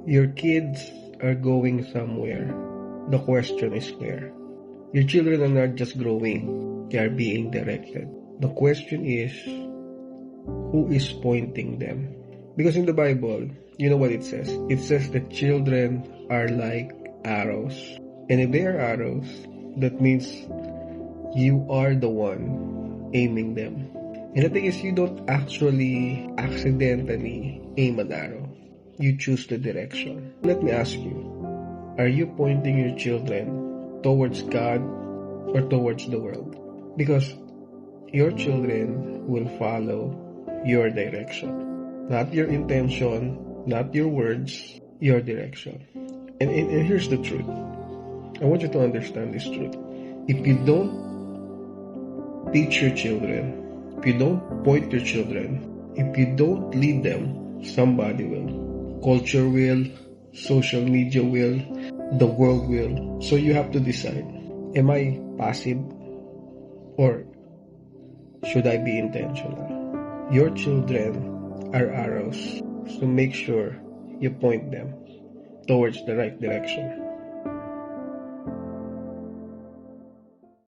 Your kids are going somewhere. The question is clear. Your children are not just growing, they are being directed. The question is, who is pointing them? Because in the Bible, you know what it says? It says that children are like arrows. And if they are arrows, that means you are the one aiming them. And the thing is, you don't actually accidentally aim an arrow. You choose the direction. Let me ask you, are you pointing your children towards God or towards the world? Because your children will follow your direction. Not your intention, not your words, your direction. And here's the truth. I want you to understand this truth. If you don't teach your children, if you don't point your children, if you don't lead them, somebody will. Culture will, social media will, the world will. So you have to decide, am I passive or should I be intentional? Your children are arrows, so make sure you point them towards the right direction.